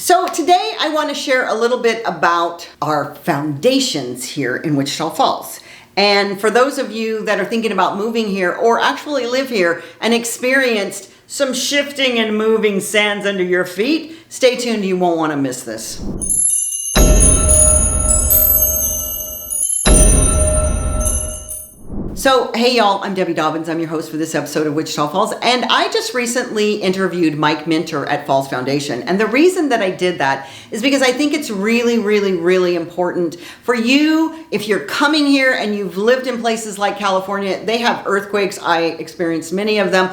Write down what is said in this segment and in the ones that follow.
So today I want to share a little bit about our foundations here in Wichita Falls. And for those of you that are thinking about moving here or actually live here and experienced some shifting and moving sands under your feet, stay tuned, you won't want to miss this. So, hey y'all, I'm Debbie Dobbins. I'm your host for this episode of Wichita Falls, and I just recently interviewed Mike Minter at Falls Foundation. And the reason that I did that is because I think it's really important for you, if you're coming here and you've lived in places like California. They have earthquakes. I experienced many of them.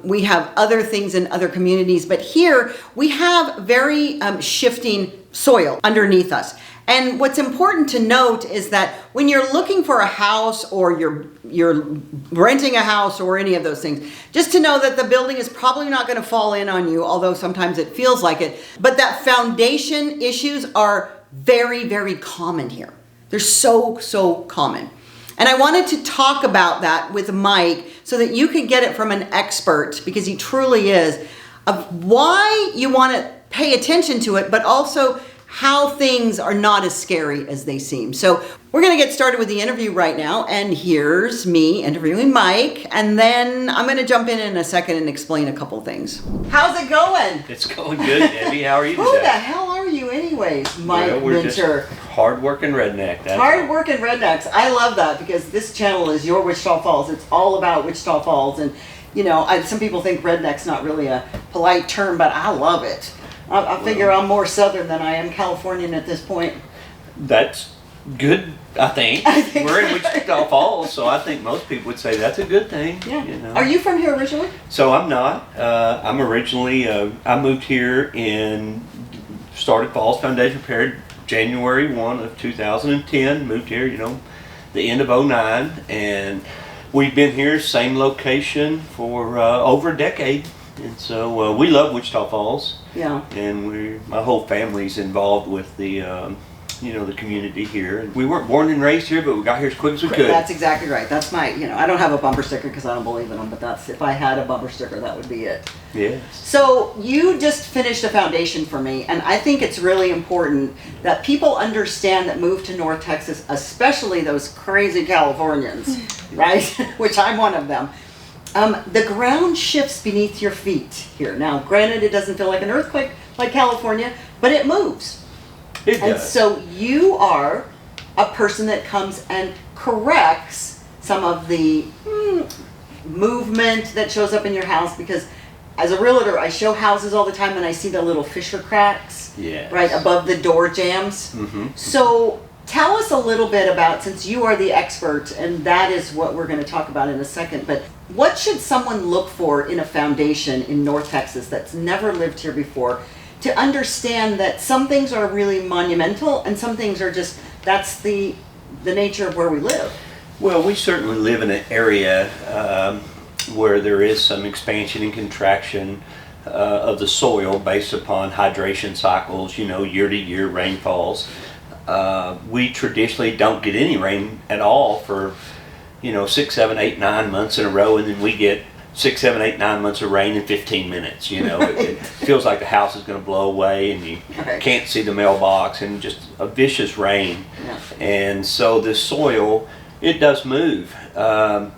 We have other things in other communities, but here we have very shifting soil underneath us. And what's important to note is that when you're looking for a house or you're renting a house or any of those things, just to know that the building is probably not going to fall in on you, although sometimes it feels like it. But that foundation issues are very common here. They're so common. And I wanted to talk about that with Mike so that you could get it from an expert, because he truly is, of why you want to pay attention to it, but also how things are not as scary as they seem. So we're going to get started with the interview right now, and here's me interviewing Mike, and then I'm going to jump in a second and explain a couple things. How's it going? It's going good, Debbie. How are you today? Who the hell are you anyways, Mike Minter? Hard-working redneck. Hard-working rednecks. I love that, because this channel is your Wichita Falls. It's all about Wichita Falls, and you know, some people think redneck's not really a polite term, but I love it. I figure I'm more Southern than I am Californian at this point. That's good, I think. We're in Wichita Falls, so I think most people would say that's a good thing. Yeah. You know? Are you from here originally? So I'm not. I'm originally, I moved here started Falls Foundation Repair January 1 of 2010. Moved here, the end of 2009. And we've been here, same location for over a decade. And so we love Wichita Falls. Yeah. And my whole family's involved with the, the community here. And we weren't born and raised here, but we got here as quick as we could. That's exactly right. That's my, I don't have a bumper sticker because I don't believe in them, but if I had a bumper sticker, that would be it. Yes. So you just finished a foundation for me, and I think it's really important that people understand that move to North Texas, especially those crazy Californians, right? Which I'm one of them. The ground shifts beneath your feet here. Now, granted, it doesn't feel like an earthquake like California, but it moves. It does. And so you are a person that comes and corrects some of the movement that shows up in your house, because as a realtor, I show houses all the time and I see the little fissure cracks right above the door jambs. Mm-hmm. So tell us a little bit about, since you are the expert, and that is what we're going to talk about in a second, but what should someone look for in a foundation in North Texas that's never lived here before, to understand that some things are really monumental and some things are just, that's the nature of where we live? Well, we certainly live in an area where there is some expansion and contraction of the soil based upon hydration cycles, year-to-year rainfalls. We traditionally don't get any rain at all for 6, 7, 8, 9 months in a row, and then we get 6, 7, 8, 9 months of rain in 15 minutes. It feels like the house is going to blow away, and you can't see the mailbox, and just a vicious rain. Yeah. And so the soil, it does move. A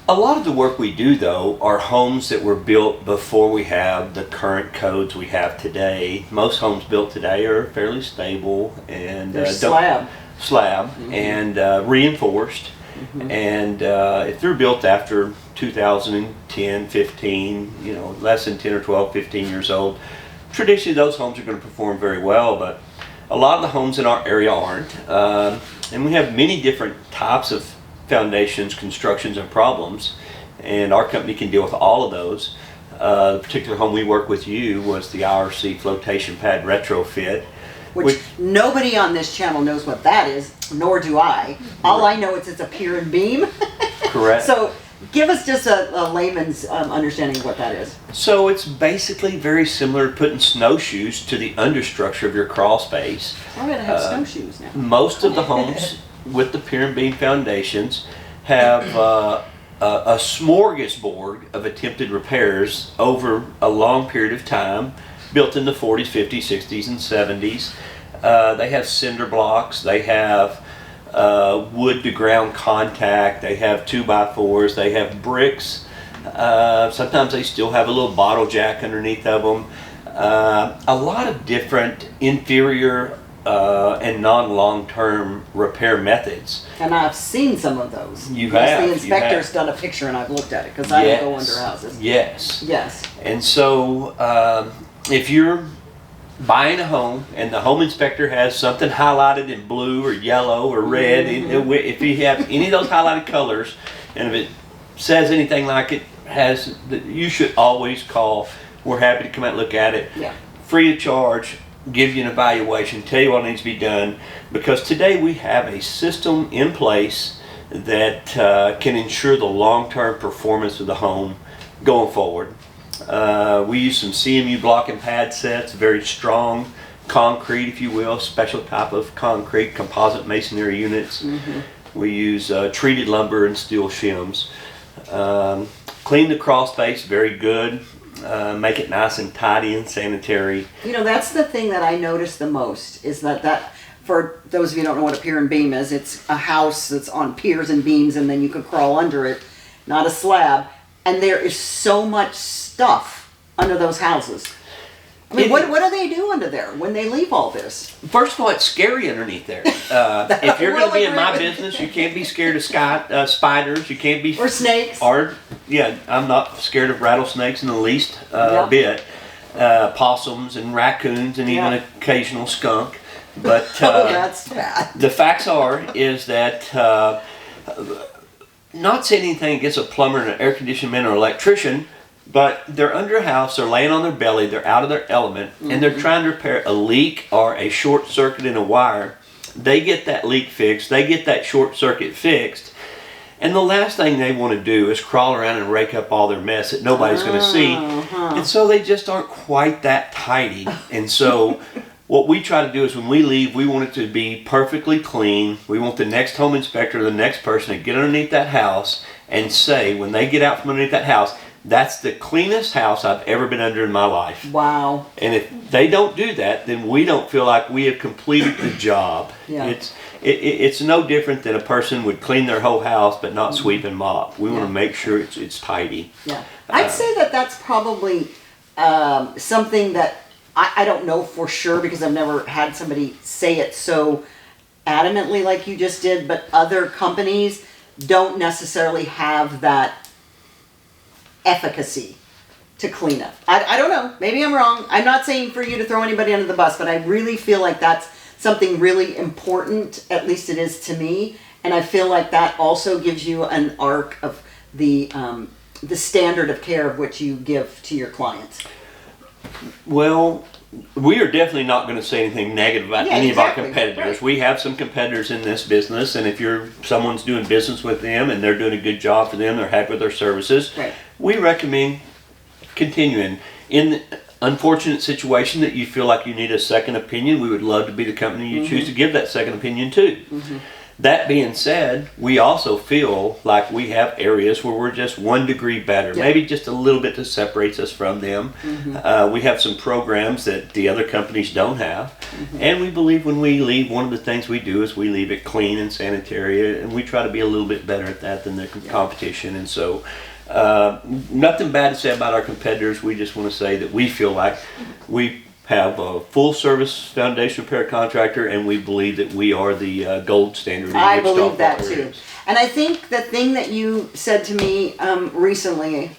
lot of the work we do, though, are homes that were built before we have the current codes we have today. Most homes built today are fairly stable and they're slab, mm-hmm. and reinforced. Mm-hmm. And if they're built after 2010, 15, less than 10 or 12, 15 years old, traditionally those homes are going to perform very well, but a lot of the homes in our area aren't. And we have many different types of foundations, constructions, and problems, and our company can deal with all of those. The particular home we work with you was the IRC flotation pad retrofit, which nobody on this channel knows what that is, nor do I. All I know is it's a pier and beam. Correct. So give us just a layman's understanding of what that is. So it's basically very similar to putting snowshoes to the understructure of your crawl space. I'm going to have snowshoes now. Most of the homes with the pier and beam foundations have a smorgasbord of attempted repairs over a long period of time built in the 40s, 50s, 60s, and 70s. They have cinder blocks. They have wood to ground contact. They have 2x4s. They have bricks. Sometimes they still have a little bottle jack underneath of them. A lot of different inferior and non-long-term repair methods. And I've seen some of those. You Yes, have. the inspector's done a picture and I've looked at it because I don't go under houses. Yes. Yes. And so if you're buying a home and the home inspector has something highlighted in blue or yellow or red, if you have any of those highlighted colors, and if it says anything like it has, you should always call. We're happy to come out and look at it. Yeah. Free of charge, give you an evaluation, tell you what needs to be done, because today we have a system in place that can ensure the long-term performance of the home going forward. We use some CMU block and pad sets, very strong concrete, if you will, special type of concrete, composite masonry units. We use treated lumber and steel shims. Clean the crawl space, very good. Make it nice and tidy and sanitary. You know, that's the thing that I notice the most is that for those of you who don't know what a pier and beam is, it's a house that's on piers and beams and then you can crawl under it, not a slab. And there is so much stuff under those houses. I mean, what do they do under there when they leave all this? First of all, it's scary underneath there. If you're going to be in my business, you can't be scared of spiders. You can't be... Or snakes. Yeah, I'm not scared of rattlesnakes in the least bit. Possums and raccoons and even an occasional skunk. But oh, that's bad. The facts is that... not saying anything against a plumber and an air conditioning man or electrician, but they're under a house, they're laying on their belly, they're out of their element, and they're trying to repair a leak or a short circuit in a wire. They get that leak fixed, they get that short circuit fixed, and the last thing they want to do is crawl around and rake up all their mess that nobody's going to see. And so they just aren't quite that tidy. And so what we try to do is when we leave, we want it to be perfectly clean. We want the next home inspector or the next person to get underneath that house and say, when they get out from underneath that house, that's the cleanest house I've ever been under in my life. Wow. And if they don't do that, then we don't feel like we have completed the job. Yeah. It's no different than a person would clean their whole house but not sweep and mop. We want to make sure it's tidy. Yeah. I'd say that's probably something that I don't know for sure because I've never had somebody say it so adamantly like you just did, but other companies don't necessarily have that efficacy to clean up. I don't know. Maybe I'm wrong. I'm not saying for you to throw anybody under the bus, but I really feel like that's something really important, at least it is to me, and I feel like that also gives you an arc of the standard of care of which you give to your clients. Well, we are definitely not going to say anything negative about any of our competitors. Right. We have some competitors in this business, and if someone's doing business with them and they're doing a good job for them, they're happy with their services, right, we recommend continuing. In the unfortunate situation that you feel like you need a second opinion, we would love to be the company you choose to give that second opinion to. That being said, we also feel like we have areas where we're just 1 degree better, maybe just a little bit that separates us from them. We have some programs that the other companies don't have, and we believe when we leave, one of the things we do is we leave it clean and sanitary, and we try to be a little bit better at that than the competition. And so nothing bad to say about our competitors. We just want to say that we feel like we have a full service foundation repair contractor, and we believe that we are the gold standard in I Wichita believe that Falls too. areas. And I think the thing that you said to me recently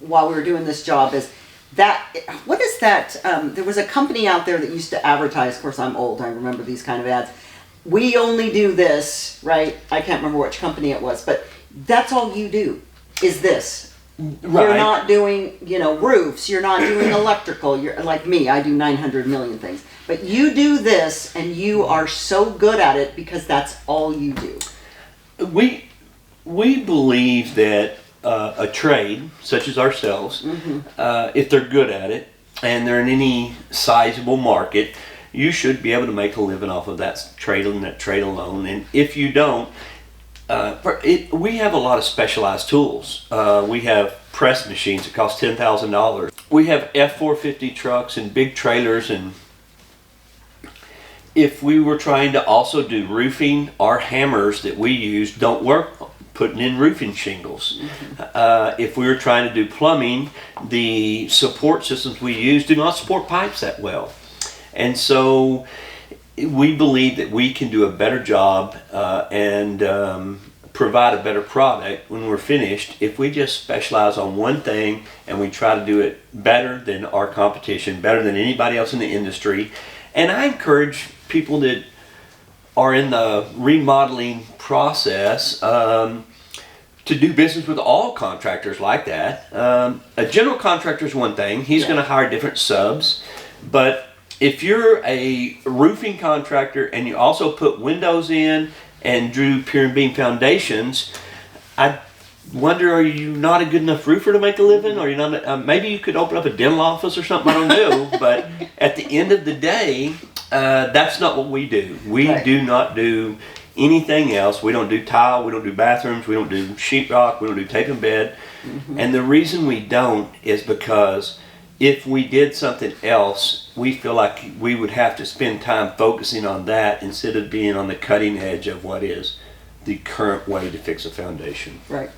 while we were doing this job is that, what is that? There was a company out there that used to advertise, of course I'm old, I remember these kind of ads. We only do this, right? I can't remember which company it was, but that's all you do is this. Right. You're not doing, roofs. You're not doing electrical. You're like me. I do 900 million things. But you do this, and you are so good at it because that's all you do. We believe that a trade such as ourselves, if they're good at it and they're in any sizable market, you should be able to make a living off of that trade and that trade alone. And if you don't, we have a lot of specialized tools. We have press machines that cost $10,000. we have F-450 trucks and big trailers, and if we were trying to also do roofing, our hammers that we use don't work putting in roofing shingles. If we were trying to do plumbing, the support systems we use do not support pipes that well. And so we believe that we can do a better job and provide a better product when we're finished if we just specialize on one thing and we try to do it better than our competition, better than anybody else in the industry. And I encourage people that are in the remodeling process to do business with all contractors like that. A general contractor is one thing. He's going to hire different subs. But if you're a roofing contractor and you also put windows in and drew pier and beam foundations, I wonder, are you not a good enough roofer to make a living? Or you not? Maybe you could open up a dental office or something. I don't know. But at the end of the day, that's not what we do. We do not do anything else. We don't do tile. We don't do bathrooms. We don't do sheetrock. We don't do tape and bed. And the reason we don't is because if we did something else, we feel like we would have to spend time focusing on that instead of being on the cutting edge of what is the current way to fix a foundation. Right.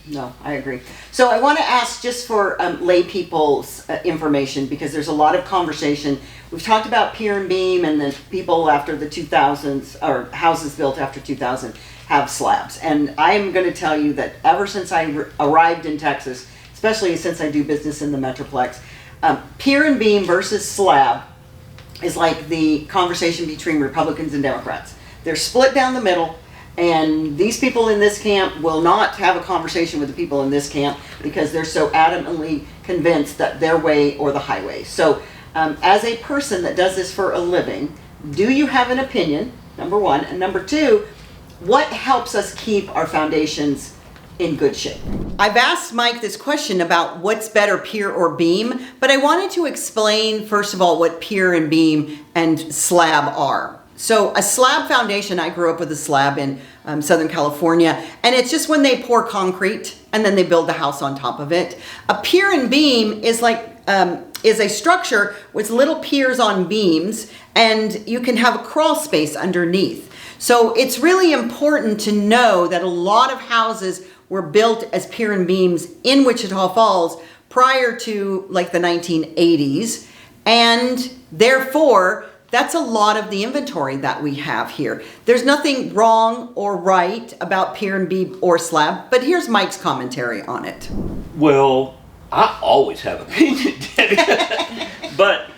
No, I agree. So I want to ask just for lay people's information, because there's a lot of conversation. We've talked about pier and beam, and the people after the 2000s, or houses built after 2000, have slabs. And I'm going to tell you that ever since I arrived in Texas, especially since I do business in the Metroplex, pier and beam versus slab is like the conversation between Republicans and Democrats. They're split down the middle, and these people in this camp will not have a conversation with the people in this camp because they're so adamantly convinced that their way or the highway. So as a person that does this for a living, do you have an opinion, number one? And number two, what helps us keep our foundations in good shape? I've asked Mike this question about what's better, pier or beam, but I wanted to explain first of all what pier and beam and slab are. So a slab foundation, I grew up with a slab in Southern California, and it's just when they pour concrete and then they build the house on top of it. A pier and beam is like is a structure with little piers on beams, and you can have a crawl space underneath. So it's really important to know that a lot of houses were built as pier and beams in Wichita Falls prior to like the 1980s, and therefore that's a lot of the inventory that we have here. There's nothing wrong or right about pier and beam or slab, but here's Mike's commentary on it. Well, I always have an opinion, Debbie. But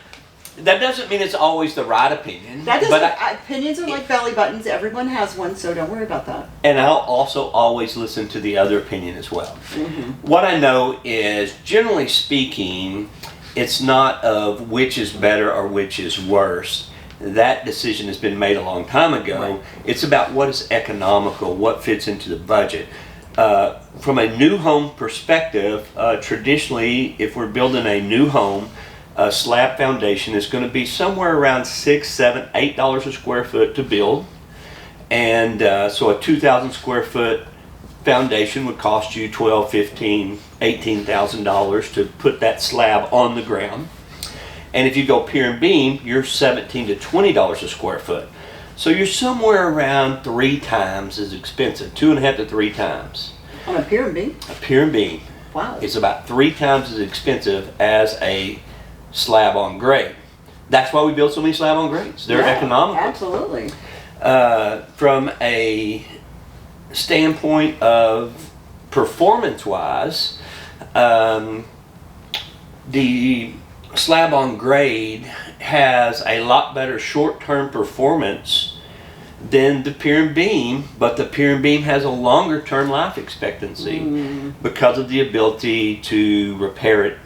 that doesn't mean it's always the right opinion. That doesn't, opinions are like belly buttons. Everyone has one, so don't worry about that. And I'll also always listen to the other opinion as well. What I know is, generally speaking, it's not of which is better or which is worse. That decision has been made a long time ago. Right. It's about what is economical, what fits into the budget. From a new home perspective, traditionally, if we're building a new home, a slab foundation is going to be somewhere around $6, $7, $8 a square foot to build. And so a 2,000 square foot foundation would cost you $12,000, $15,000, $18,000 to put that slab on the ground. And if you go pier and beam, you're $17 to $20 a square foot. So you're somewhere around 3 times as expensive, 2.5 to 3 times. On a pier and beam? A pier and beam. Wow. It's about 3 times as expensive as a slab on grade. That's why we build so many slab on grades. They're economical. Absolutely. From a standpoint of performance-wise, the slab on grade has a lot better short-term performance than the pier and beam, but the pier and beam has a longer term life expectancy because of the ability to repair it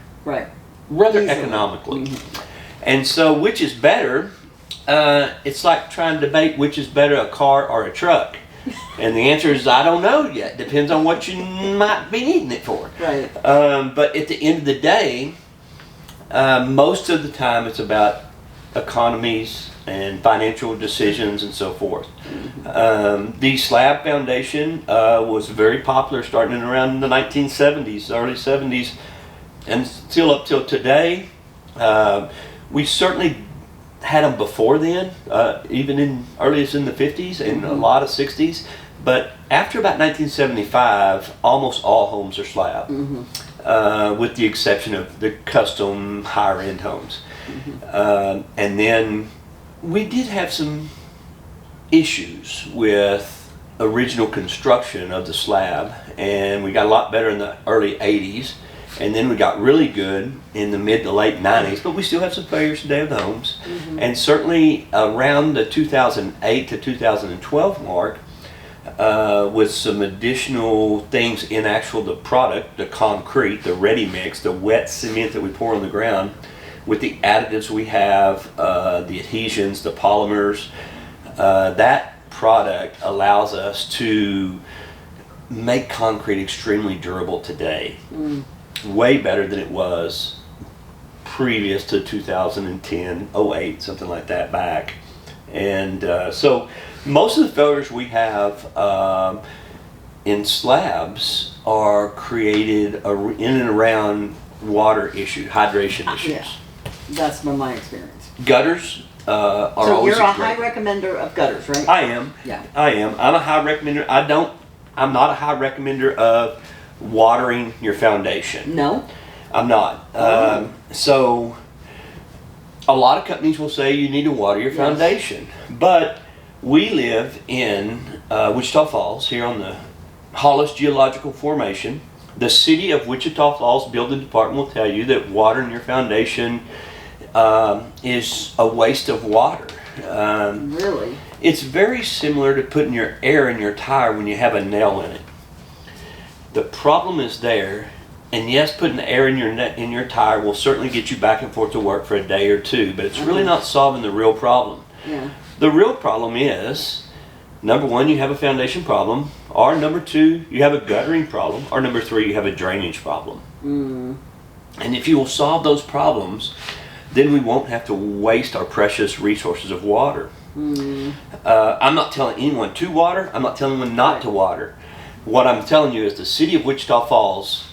rather economically. And so which is better? It's like trying to debate which is better, a car or a truck. And the answer is I don't know yet. Depends on what you might be needing it for. Right. But at the end of the day, most of the time it's about economies and financial decisions and so forth. The slab foundation was very popular starting in around the 1970s, early 70s, and still up till today. We certainly had them before then, even in earliest in the 50s and a lot of 60s. But after about 1975, almost all homes are slab, with the exception of the custom higher end homes. And then we did have some issues with original construction of the slab, and we got a lot better in the early 80s, and then we got really good in the mid to late 90s, but we still have some failures today with homes. And certainly around the 2008 to 2012 mark, with some additional things in the product, the concrete, the ready mix, the wet cement that we pour on the ground, with the additives we have, the adhesions, the polymers, that product allows us to make concrete extremely durable today. Way better than it was previous to 2010, 08, something like that back. And so most of the failures we have in slabs are created in and around water issues, hydration issues. Yeah, that's been my experience. Gutters are So always you're a great. high recommender of gutters, right? I am. Yeah. I am. I'm a high recommender. I'm not a high recommender of watering your foundation. No? I'm not. So a lot of companies will say you need to water your foundation, but we live in Wichita Falls, here on the Hollis Geological Formation. The city of Wichita Falls Building Department will tell you that watering your foundation is a waste of water. Really? It's very similar to putting your air in your tire when you have a nail in it. The problem is there, and yes, putting the air in your tire will certainly get you back and forth to work for a day or two, but it's really not solving the real problem. Yeah. The real problem is, number one, you have a foundation problem, or number two, you have a guttering problem, or number three, you have a drainage problem. And if you will solve those problems, then we won't have to waste our precious resources of water. I'm not telling anyone to water. I'm not telling anyone not to water. What I'm telling you is the city of Wichita Falls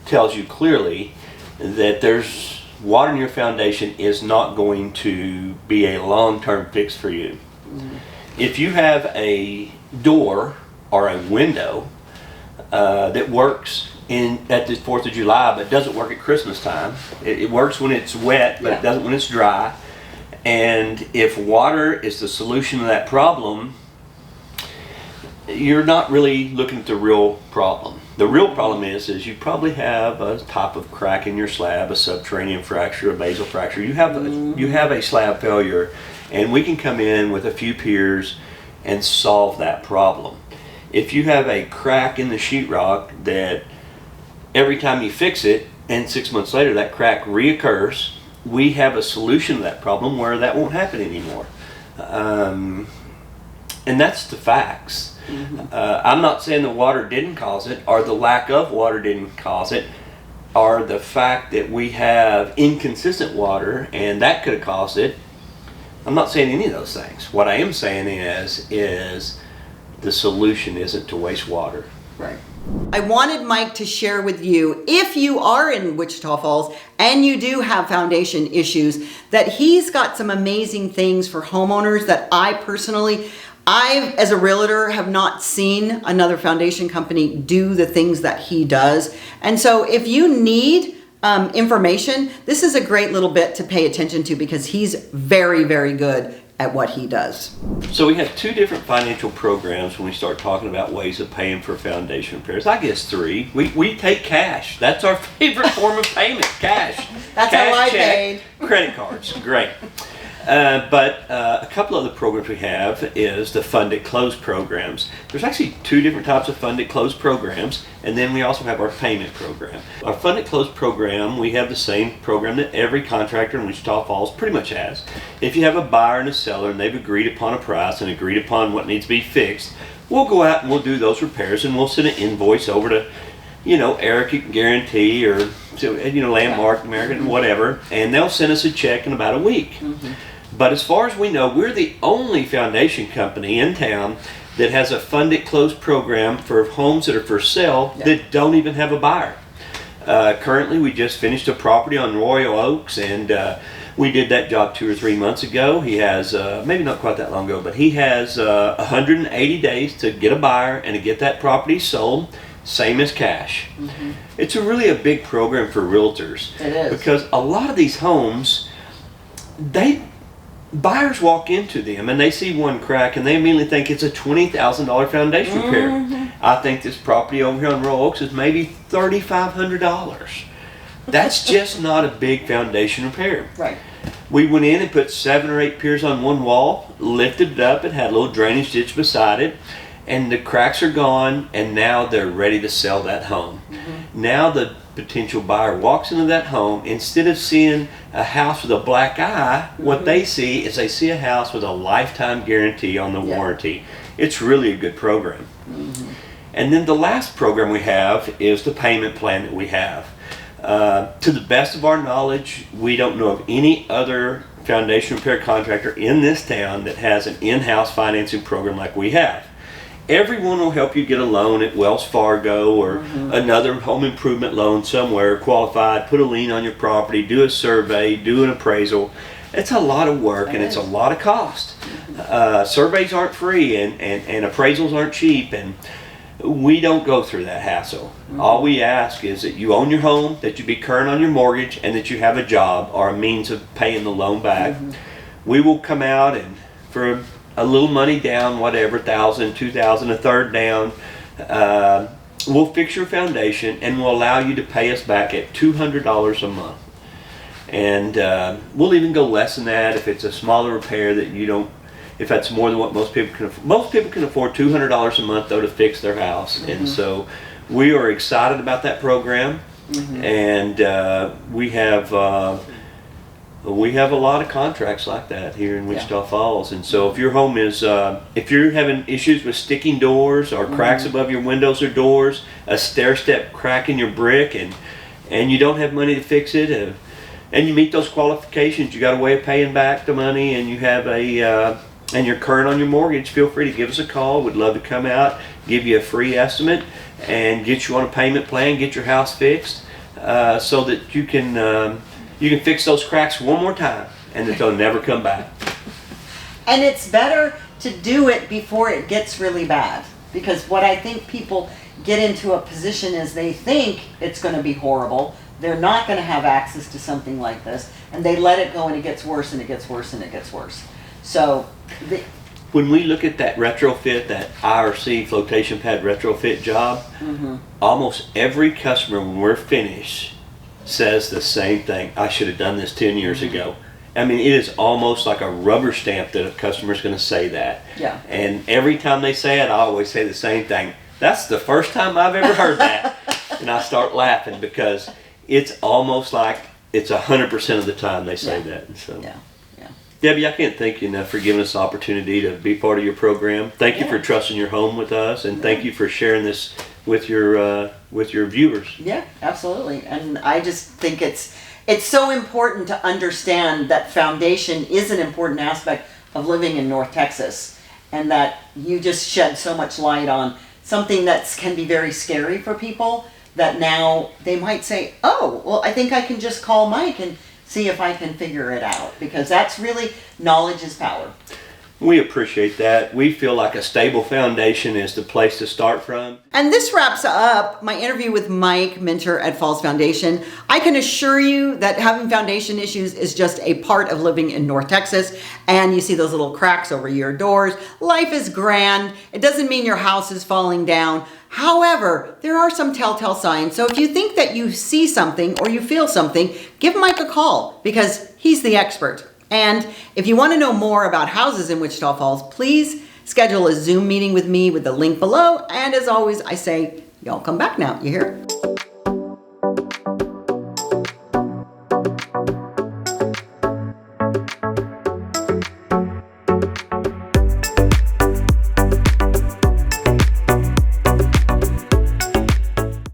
tells you clearly that there's water in your foundation is not going to be a long-term fix for you. If you have a door or a window that works at the 4th of July but doesn't work at Christmas time, it works when it's wet but it doesn't when it's dry, and if water is the solution to that problem, you're not really looking at the real problem. The real problem is you probably have a type of crack in your slab, a subterranean fracture, a basal fracture. You have a slab failure, and we can come in with a few piers and solve that problem. If you have a crack in the sheetrock that every time you fix it, and 6 months later that crack reoccurs, we have a solution to that problem where that won't happen anymore. And that's the facts. I'm not saying the water didn't cause it, or the lack of water didn't cause it, or the fact that we have inconsistent water and that could have caused it. I'm not saying any of those things. What I am saying is the solution isn't to waste water. Right. I wanted Mike to share with you, if you are in Wichita Falls and you do have foundation issues, that he's got some amazing things for homeowners that I personally, as a realtor, have not seen another foundation company do the things that he does. And so if you need information, this is a great little bit to pay attention to, because he's very, very good at what he does. So we have two different financial programs when we start talking about ways of paying for foundation repairs. I guess three. We take cash. That's our favorite form of payment, cash. That's cash, how I check, paid. Credit cards, great. But a couple of the programs we have is the funded close programs. There's actually two different types of funded close programs, and then we also have our payment program. Our funded close program, we have the same program that every contractor in Wichita Falls pretty much has. If you have a buyer and a seller and they've agreed upon a price and agreed upon what needs to be fixed, we'll go out and we'll do those repairs, and we'll send an invoice over to, Eric Guarantee, or Landmark, American, whatever, and they'll send us a check in about a week. But as far as we know, we're the only foundation company in town that has a funded close program for homes that are for sale that don't even have a buyer. Currently, we just finished a property on Royal Oaks, and we did that job 2 or 3 months ago. He has, maybe not quite that long ago, but he has 180 days to get a buyer and to get that property sold, same as cash. It's really a big program for realtors. It is. Because a lot of these homes, buyers walk into them and they see one crack and they immediately think it's a $20,000 foundation repair. I think this property over here on Royal Oaks is maybe $3,500. That's just not a big foundation repair. Right. We went in and put 7 or 8 piers on one wall, lifted it up, it had a little drainage ditch beside it, and the cracks are gone, and now they're ready to sell that home. Now the potential buyer walks into that home, instead of seeing a house with a black eye, what they see is they see a house with a lifetime guarantee on the warranty. It's really a good program. And then the last program we have is the payment plan that we have. To the best of our knowledge, we don't know of any other foundation repair contractor in this town that has an in-house financing program like we have. Everyone will help you get a loan at Wells Fargo or another home improvement loan somewhere, qualified, put a lien on your property, do a survey, do an appraisal. It's a lot of work and it's a lot of cost. Surveys aren't free and appraisals aren't cheap, and we don't go through that hassle. All we ask is that you own your home, that you be current on your mortgage, and that you have a job or a means of paying the loan back. We will come out and for a little money down, whatever, $1,000, $2,000, a third down, we'll fix your foundation and we'll allow you to pay us back at $200 a month. And we'll even go less than that if it's a smaller repair that you don't, if that's more than what most people can afford. Most people can afford $200 a month though to fix their house. And so we are excited about that program. And we have a lot of contracts like that here in Wichita Falls. And so if your home is, if you're having issues with sticking doors or cracks above your windows or doors, a stair step crack in your brick, and you don't have money to fix it, and you meet those qualifications, you got a way of paying back the money, and you have and you're current on your mortgage, feel free to give us a call. We'd love to come out, give you a free estimate, and get you on a payment plan, get your house fixed, so that you can fix those cracks one more time and that they'll never come back. And it's better to do it before it gets really bad, because what I think people get into a position is they think it's going to be horrible, they're not going to have access to something like this, and they let it go and it gets worse and it gets worse and it gets worse. So when we look at that retrofit, that IRC flotation pad retrofit job, almost every customer when we're finished says the same thing. I should have done this 10 years ago. I mean, it is almost like a rubber stamp that a customer's going to say that. Yeah. And every time they say it, I always say the same thing. That's the first time I've ever heard that. And I start laughing because it's almost like it's 100% of the time they say that. And so, Debbie, I can't thank you enough for giving us the opportunity to be part of your program. Thank you for trusting your home with us, and thank you for sharing this with your viewers. Yeah, absolutely. And I just think it's so important to understand that foundation is an important aspect of living in North Texas, and that you just shed so much light on something that can be very scary for people, that now they might say, oh, well, I think I can just call Mike and see if I can figure it out, because that's really, knowledge is power. We appreciate that. We feel like a stable foundation is the place to start from. And this wraps up my interview with Mike Minter at Falls Foundation. I can assure you that having foundation issues is just a part of living in North Texas. And you see those little cracks over your doors. Life is grand. It doesn't mean your house is falling down. However, there are some telltale signs. So if you think that you see something or you feel something, give Mike a call, because he's the expert. And if you want to know more about houses in Wichita Falls, please schedule a Zoom meeting with me with the link below. And as always, I say, y'all come back now. You hear?